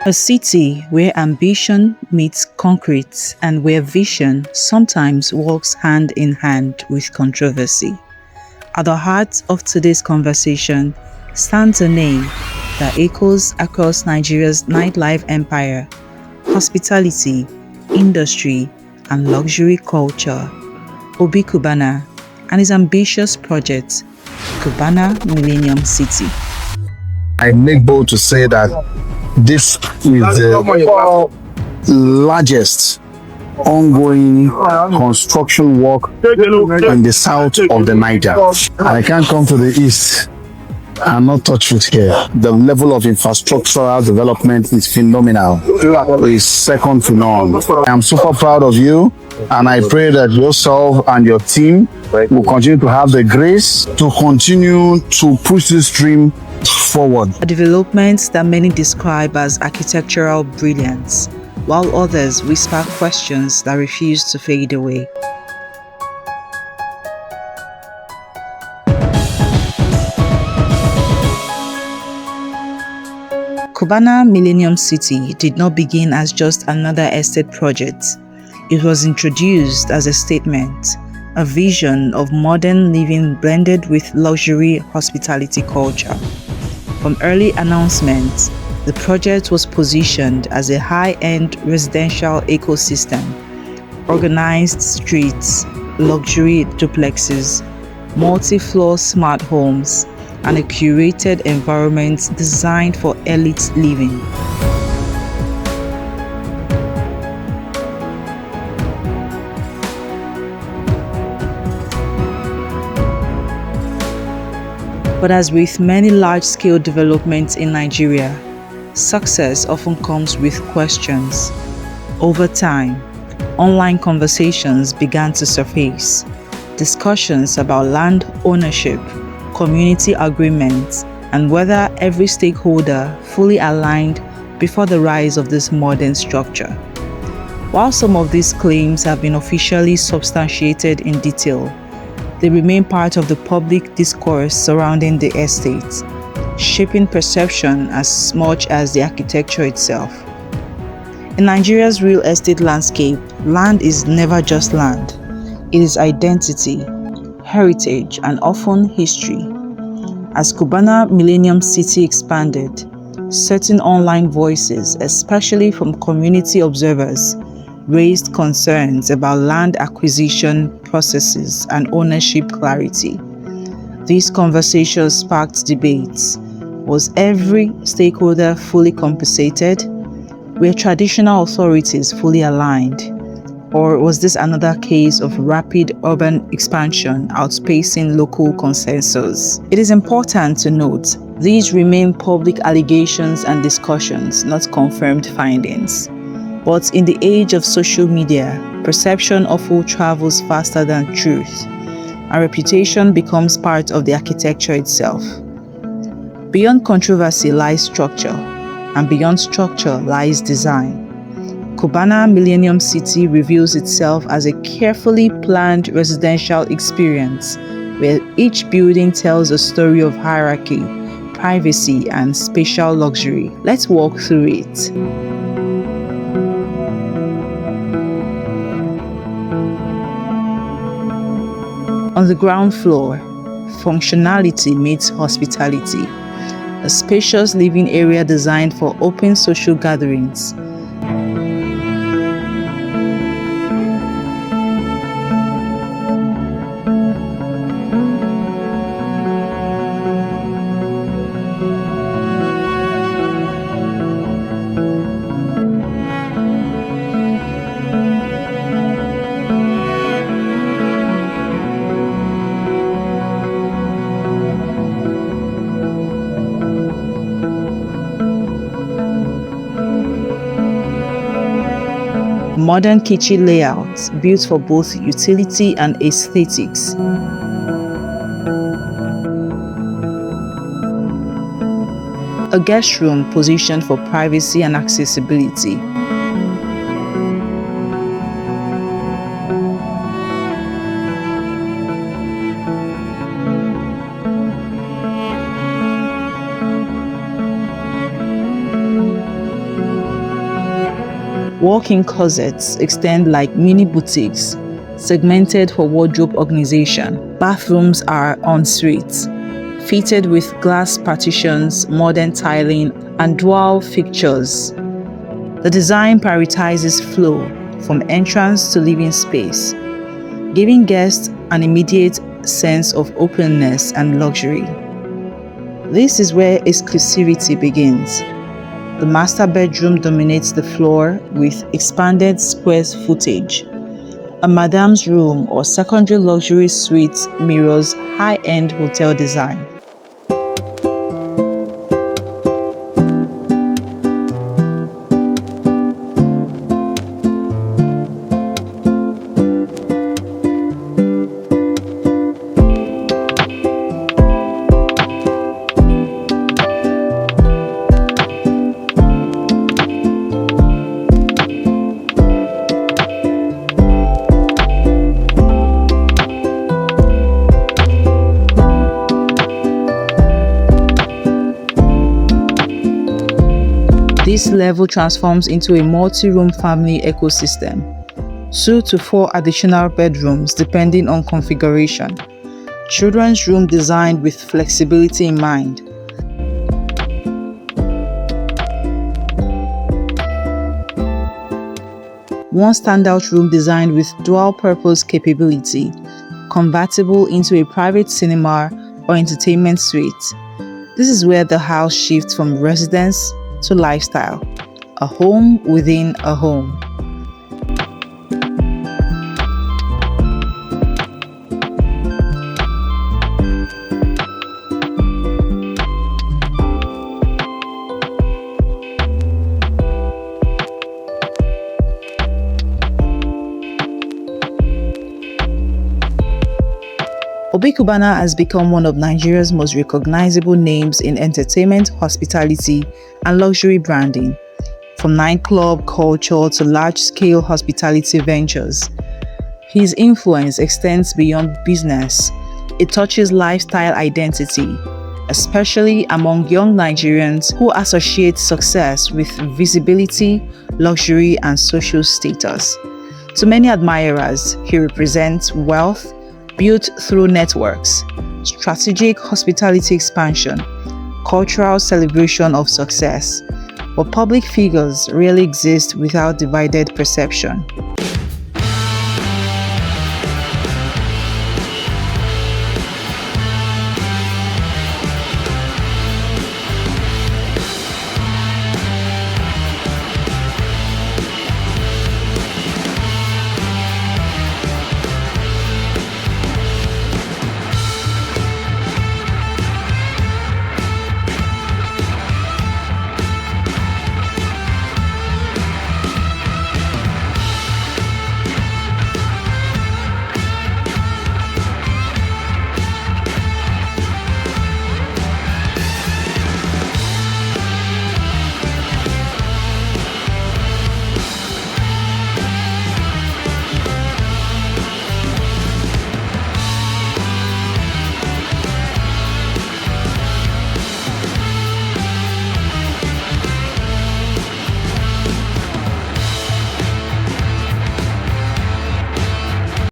A city where ambition meets concrete and where vision sometimes walks hand in hand with controversy. At the heart of today's conversation stands a name that echoes across Nigeria's nightlife empire, hospitality, industry, and luxury culture. Obi Cubana and his ambitious project, Cubana Millennium City. I make bold to say that this is the largest ongoing construction work in the south of the Niger. I can't come to the east and not touch it here. The level of infrastructural development is phenomenal. It's second to none. I'm super proud of you, and I pray that yourself and your team will continue to have the grace to continue to push this dream forward. A development that many describe as architectural brilliance, while others whisper questions that refuse to fade away. Cubana Millennium City did not begin as just another estate project. It was introduced as a statement, a vision of modern living blended with luxury hospitality culture. From early announcements, the project was positioned as a high-end residential ecosystem, organized streets, luxury duplexes, multi-floor smart homes, and a curated environment designed for elite living. But as with many large-scale developments in Nigeria, success often comes with questions. Over time, online conversations began to surface. Discussions about land ownership, community agreements, and whether every stakeholder fully aligned before the rise of this modern structure. While some of these claims have been officially substantiated in detail, they remain part of the public discourse surrounding the estate, shaping perception as much as the architecture itself. In Nigeria's real estate landscape, land is never just land. It is identity, heritage, and often history. As Cubana Millennium City expanded, certain online voices, especially from community observers, raised concerns about land acquisition processes and ownership clarity. These conversations sparked debates. Was every stakeholder fully compensated? Were traditional authorities fully aligned? Or was this another case of rapid urban expansion outpacing local consensus? It is important to note, these remain public allegations and discussions, not confirmed findings. But in the age of social media, perception often travels faster than truth, and reputation becomes part of the architecture itself. Beyond controversy lies structure, and beyond structure lies design. Cubana Millennium City reveals itself as a carefully planned residential experience where each building tells a story of hierarchy, privacy, and spatial luxury. Let's walk through it. On the ground floor, functionality meets hospitality, a spacious living area designed for open social gatherings. Modern kitchen layouts built for both utility and aesthetics. A guest room positioned for privacy and accessibility. Walk-in closets extend like mini boutiques, segmented for wardrobe organization. Bathrooms are en suite, fitted with glass partitions, modern tiling, and dual fixtures. The design prioritizes flow from entrance to living space, giving guests an immediate sense of openness and luxury. This is where exclusivity begins. The master bedroom dominates the floor with expanded square footage. A madame's room or secondary luxury suite mirrors high-end hotel design. This level transforms into a multi-room family ecosystem, 2 to 4 additional bedrooms depending on configuration. Children's room designed with flexibility in mind. One standout room designed with dual-purpose capability, convertible into a private cinema or entertainment suite. This is where the house shifts from residence to lifestyle, a home within a home. Obi Cubana has become one of Nigeria's most recognizable names in entertainment, hospitality, and luxury branding, from nightclub culture to large-scale hospitality ventures. His influence extends beyond business. It touches lifestyle identity, especially among young Nigerians who associate success with visibility, luxury, and social status. To many admirers, he represents wealth built through networks, strategic hospitality expansion, cultural celebration of success. But public figures rarely exist without divided perception.